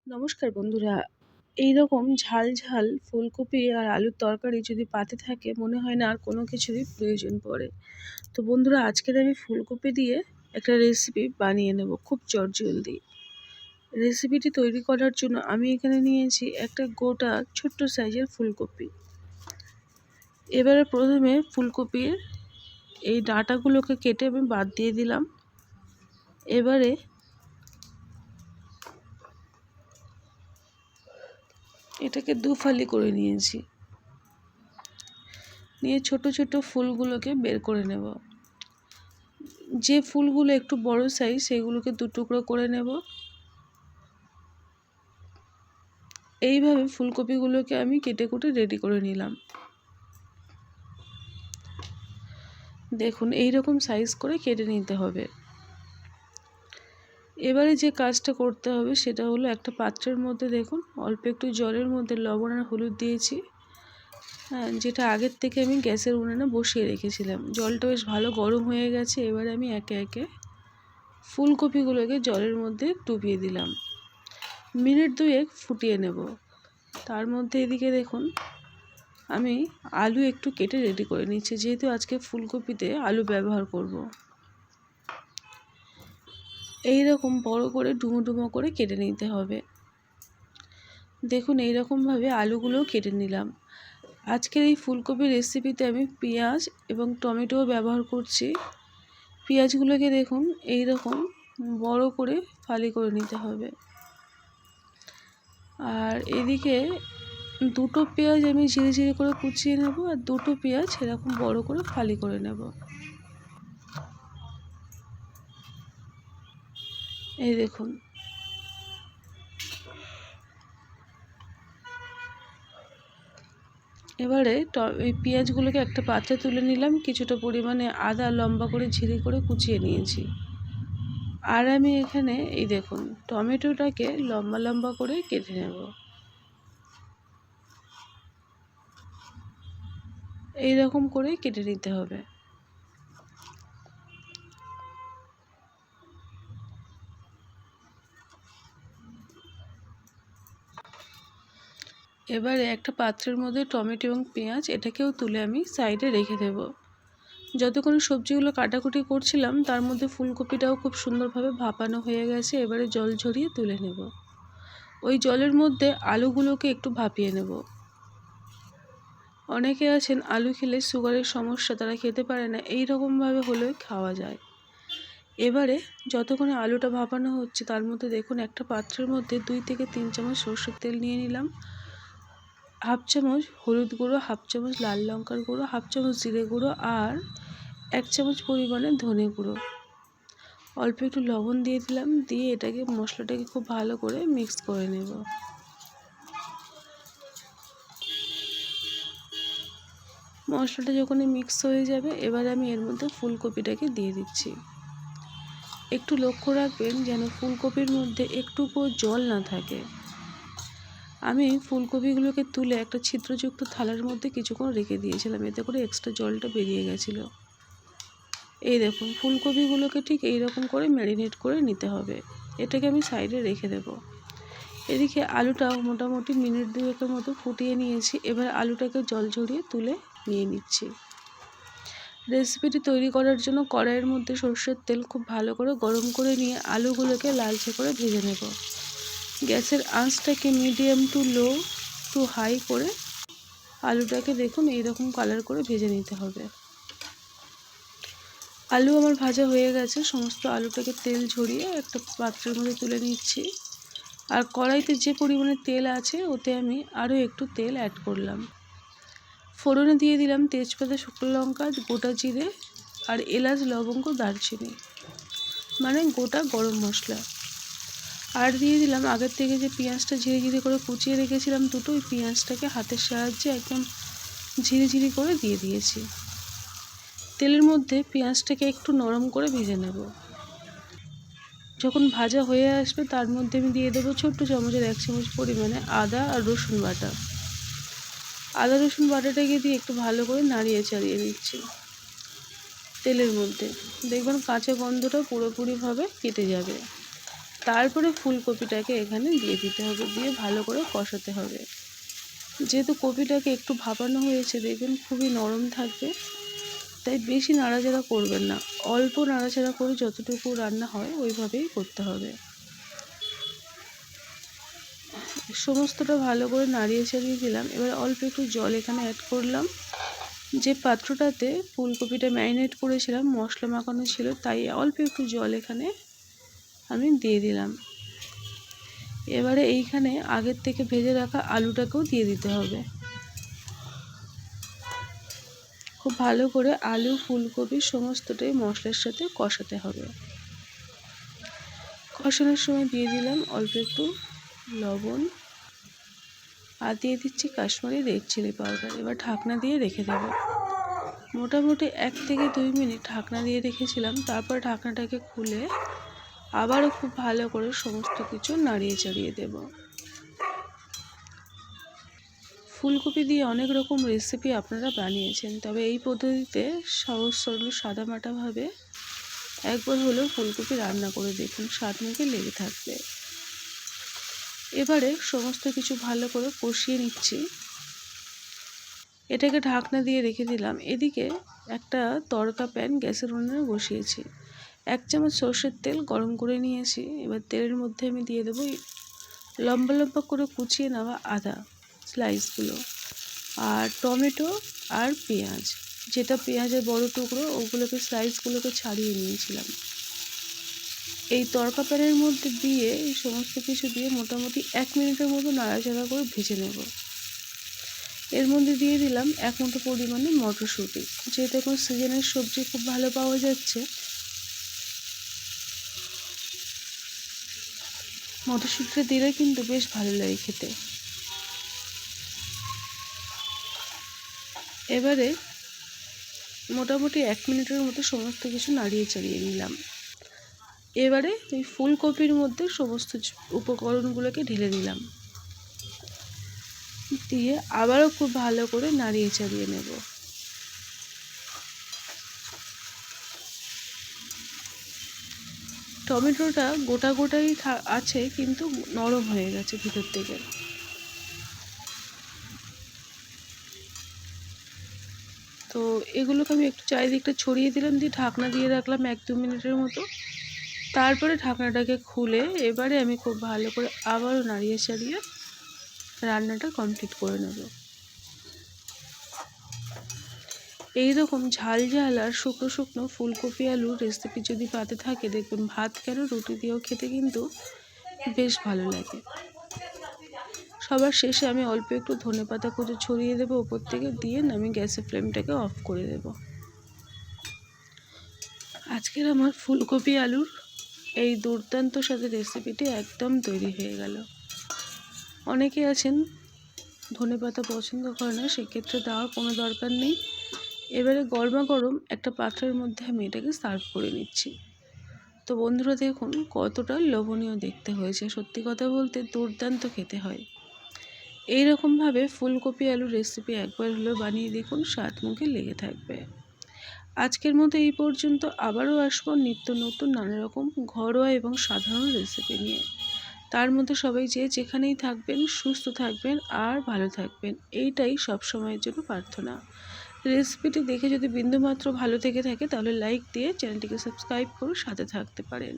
নমস্কার বন্ধুরা। এইরকম ঝাল ঝাল ফুলকপি আর আলুর তরকারি যদি পাতে থাকে মনে হয় না আর কোনো কিছুরই প্রয়োজন পড়ে। তো বন্ধুরা, আজকের আমি ফুলকপি দিয়ে একটা রেসিপি বানিয়ে নেব খুব চটজলদি। রেসিপিটি তৈরি করার জন্য আমি এখানে নিয়েছি একটা গোটা ছোট্ট সাইজের ফুলকপি। এবারে প্রথমে ফুলকপির এই ডাঁটাগুলোকে কেটে আমি বাদ দিয়ে দিলাম। এবারে এটাকে দুফালি করে নিয়েছি, নিয়ে ছোট ছোট ফুলগুলোকে বের করে নেব। যে ফুলগুলো একটু বড় সাইজ সেগুলোকে দু টুকরো করে নেব। এইভাবে ফুলকপিগুলোকে আমি কেটে কুটে রেডি করে নিলাম। দেখুন, এই রকম সাইজ করে কেটে নিতে হবে। এবারে যে কাজটা করতে হবে সেটা হলো, একটা পাত্রের মধ্যে দেখুন অল্প একটু জলের মধ্যে লবণ আর হলুদ দিয়েছি। হ্যাঁ, যেটা আগের থেকে আমি গ্যাসের উনুনে বসিয়ে রেখেছিলাম। জলটা বেশ ভালো গরম হয়ে গেছে। এবারে আমি একে একে ফুলকপিগুলোকে জলের মধ্যে ডুবিয়ে দিলাম। মিনিট দুয়েক ফুটিয়ে নেব। তার মধ্যে এদিকে দেখুন আমি আলু একটু কেটে রেডি করে নিচ্ছি, যেহেতু আজকে ফুলকপিতে আলু ব্যবহার করব। এই রকম বড় করে ডুমো ডুমো করে কেটে নিতে হবে। দেখুন, এইরকমভাবে আলুগুলোও কেটে নিলাম। আজকের এই ফুলকপির রেসিপিতে আমি পেঁয়াজ এবং টমেটোও ব্যবহার করছি। পেঁয়াজগুলোকে দেখুন এই রকম বড় করে ফালি করে নিতে হবে। আর এদিকে দুটো পেঁয়াজ আমি ঝিরি ঝিরি করে কুচিয়ে নেব, আর দুটো পেঁয়াজ এরকম বড় করে ফালি করে নেব। এই দেখুন, এবারে এই পেঁয়াজগুলোকে একটা পাত্রে তুলে নিলাম। কিছুটা পরিমাণে আদা লম্বা করে ঝিরি করে কুচিয়ে নিয়েছি। আর আমি এখানে এই দেখুন টমেটোটাকে লম্বা লম্বা করে কেটে নেব। এই রকম করে কেটে নিতে হবে। এবারে একটা পাত্রের মধ্যে টমেটো এবং পেঁয়াজ এটাকেও তুলে আমি সাইডে রেখে দেব। যতক্ষণ সবজিগুলো কাটাকুটি করছিলাম তার মধ্যে ফুলকপিটাও খুব সুন্দরভাবে ভাপানো হয়ে গেছে। এবারে জল ঝরিয়ে তুলে নেব। ওই জলের মধ্যে আলুগুলোকে একটু ভাপিয়ে নেব। অনেকে আছেন আলু খেলে সুগারের সমস্যা, তারা খেতে পারে না, এই রকমভাবে হলেও খাওয়া যায়। এবারে যতক্ষণে আলুটা ভাপানো হচ্ছে তার মধ্যে দেখুন একটা পাত্রের মধ্যে 2 থেকে 3 চামচ সরষের তেল নিয়ে নিলাম। হাফ চামচ হলুদ গুঁড়ো, হাফ চামচ লাল লঙ্কার গুঁড়ো, হাফ চামচ জিরে গুঁড়ো আর 1 চামচ পরিমাণে ধনে গুঁড়ো, অল্প একটু লবণ দিয়ে দিলাম। দিয়ে এটাকে মশলাটাকে খুব ভালো করে মিক্স করে নেব। মশলাটা যখনই মিক্স হয়ে যাবে এবার আমি এর মধ্যে ফুলকপিটাকে দিয়ে দিচ্ছি। একটু লক্ষ্য রাখবেন যেন ফুলকপির মধ্যে একটুকুও জল না থাকে। আমি ফুলকপিগুলোকে তুলে একটা ছিদ্রযুক্ত থালার মধ্যে কিছুক্ষণ রেখে দিয়েছিলাম, এতে করে এক্সট্রা জলটা বেরিয়ে গেছিলো। এই দেখুন ফুলকপিগুলোকে ঠিক এই রকম করে ম্যারিনেট করে নিতে হবে। এটাকে আমি সাইডে রেখে দেব। এদিকে আলুটাও মোটামুটি মিনিট দুয়েকের মতো ফুটিয়ে নিয়েছি। এবার আলুটাকে জল ঝরিয়ে তুলে নিয়ে নিচ্ছি। রেসিপিটি তৈরি করার জন্য কড়াইয়ের মধ্যে সরষের তেল খুব ভালো করে গরম করে নিয়ে আলুগুলোকে লালচে করে ভেজে নেব। গ্যাসের আঁচটাকে medium to low to high করে আলুটাকে দেখুন এইরকম কালার করে ভেজে নিতে হবে। আলু আমার ভাজা হয়ে গেছে। সমস্ত আলুটাকে তেল ঝরিয়ে একটা পাত্রের মধ্যে তুলে নিচ্ছি। আর কড়াইতে যে পরিমাণে তেল আছে ওতে আমি আরও একটু তেল অ্যাড করলাম। ফোড়নে দিয়ে দিলাম তেজপাতা, শুকনো লঙ্কা, গোটা জিরে আর এলাচ, লবঙ্গ, দারচিনি, মানে গোটা গরম মশলা। আর দিয়ে দিলাম আগের থেকে যে পেঁয়াজটা ঝিরি ঝিরি করে কুচিয়ে রেখেছিলাম দুটো, ওই পেঁয়াজটাকে হাতের সাহায্যে একদম ঝিরি ঝিরি করে দিয়ে দিয়েছি। তেলের মধ্যে পেঁয়াজটাকে একটু নরম করে ভেজে নেব। যখন ভাজা হয়ে আসবে তার মধ্যে আমি দিয়ে দেবো ছোট্ট চামচের 1 চামচ পরিমাণে আদা আর রসুন বাটা। আদা রসুন বাটাটাকে দিয়ে একটু ভালো করে নাড়িয়ে চাড়িয়ে নিচ্ছি তেলের মধ্যে। দেখবেন কাঁচা গন্ধটা পুরোপুরিভাবে কেটে যাবে। তারপরে ফুলকপিটাকে এখানে দিয়ে দিতে হবে, দিয়ে ভালো করে কষাতে হবে। যেহেতু কপিটাকে একটু ভাপানো হয়েছে, দেখবেন খুবই নরম থাকবে, তাই বেশি নাড়াচাড়া করবেন না, অল্প নাড়াচাড়া করে যতটুকু রান্না হয় ওইভাবেই করতে হবে। সমস্তটা ভালো করে নাড়িয়ে চাড়িয়ে দিলাম। এবার অল্প একটু জল এখানে অ্যাড করলাম। যে পাত্রটাতে ফুলকপিটা ম্যারিনেট করেছিলাম, মশলা মাখানো ছিল, তাই অল্প একটু জল এখানে আমি দিয়ে দিলাম। এবারে এইখানে আগের থেকে ভেজে রাখা আলুটাকেও দিয়ে দিতে হবে। খুব ভালো করে আলু ফুলকপি সমস্তটাই মশলার সাথে কষাতে হবে। কষানোর সময় দিয়ে দিলাম অল্প একটু লবণ, আর দিয়ে দিচ্ছি কাশ্মীরি রেড চিলি পাউডার। এবার ঢাকনা দিয়ে রেখে দেবো। মোটামুটি 1 থেকে 2 মিনিট ঢাকনা দিয়ে রেখেছিলাম। তারপর ঢাকনাটাকে খুলে আবারও খুব ভালো করে সমস্ত কিছু নাড়িয়ে চাড়িয়ে দেব। ফুলকপি দিয়ে অনেক রকম রেসিপি আপনারা বানিয়েছেন, তবে এই পদ্ধতিতে সহজ সরল সাদামাটাভাবে একবার হলেও ফুলকপি রান্না করে দেখুন, স্বাদ মুখে লেগে থাকবে। এবারে সমস্ত কিছু ভালো করে কষিয়ে নিচ্ছি। এটাকে ঢাকনা দিয়ে রেখে দিলাম। এদিকে একটা তড়কা প্যান গ্যাসের উনুনে বসিয়েছি। 1 চামচ সর্ষের তেল গরম করে নিয়েছি। এবার তেলের মধ্যে আমি দিয়ে দেবো লম্বা লম্বা করে কুচিয়ে নেওয়া আদা স্লাইসগুলো, আর টমেটো আর পেঁয়াজ, যেটা পেঁয়াজের বড় টুকরো ওগুলোকে স্লাইসগুলোকে ছাড়িয়ে নিয়েছিলাম। এই তড়কা প্যানের মধ্যে দিয়ে এই সমস্ত কিছু দিয়ে মোটামুটি 1 মিনিটের মতো নাড়াচাড়া করে ভেজে নেব। এর মধ্যে দিয়ে দিলাম 1 মুঠো পরিমাণে মটরশুঁটি। যেহেতু এখন সিজনের সবজি খুব ভালো পাওয়া যাচ্ছে, মটরশুঁটিটা দিলে কিন্তু বেশ ভালো লাগে খেতে। এবারে মোটামুটি 1 মিনিটের মতো সমস্ত কিছু নাড়িয়ে চাড়িয়ে নিলাম। এবারে ওই ফুলকপির মধ্যে সমস্ত উপকরণগুলোকে ঢেলে দিলাম, দিয়ে আবারও খুব ভালো করে নাড়িয়ে চাড়িয়ে নেব। টমেটোটা গোটা গোটাই আছে, কিন্তু নরম হয়ে গেছে ভিতর থেকে। তো এগুলোকে আমি একটু চারিদিকটা ছড়িয়ে দিলাম, দিয়ে ঢাকনা দিয়ে রাখলাম 1-2 মিনিটের মতো। তারপরে ঢাকনাটাকে খুলে এবারে আমি খুব ভালো করে আবারও নাড়িয়ে চাড়িয়ে রান্নাটা কমপ্লিট করে নেব। এইরকম ঝাল ঝাল আর শুকনো শুকনো ফুলকপি আলুর রেসিপি যদি পাতে থাকে, দেখবেন ভাত কেন রুটি দিয়েও খেতে কিন্তু বেশ ভালো লাগে। সবার শেষে আমি অল্প একটু ধনেপাতা কুচি ছড়িয়ে দেবো ওপর থেকে, দিয়ে আমি গ্যাসের ফ্লেমটাকে অফ করে দেব। আজকের আমার ফুলকপি আলুর এই দুর্দান্ত স্বাদের রেসিপিটি একদম তৈরি হয়ে গেল। অনেকে আছেন ধনেপাতা পছন্দ করে না, সেক্ষেত্রে দেওয়ার কোনো দরকার নেই। এবারে গরমা গরম একটা পাত্রের মধ্যে আমি এটাকে সার্ভ করে নিচ্ছি। তো বন্ধুরা দেখুন কতটা লোভনীয় দেখতে হয়েছে, সত্যি কথা বলতে দুর্দান্ত খেতে হয়। এই রকমভাবে ফুলকপি আলুর রেসিপি একবার হলেও বানিয়ে দেখুন, স্বাদ মুখে লেগে থাকবে। আজকের মতো এই পর্যন্ত। আবারও আসবো নিত্য নতুন নানা রকম ঘরোয়া এবং সাধারণ রেসিপি নিয়ে। তার মধ্যে সবাই যেখানেই থাকবেন সুস্থ থাকবেন আর ভালো থাকবেন, এইটাই সব সময়ের জন্য প্রার্থনা। রেসিপিটি দেখে যদি বিন্দুমাত্র ভালো থেকে থাকে তাহলে লাইক দিয়ে চ্যানেলটিকে সাবস্ক্রাইব করে সাথে থাকতে পারেন।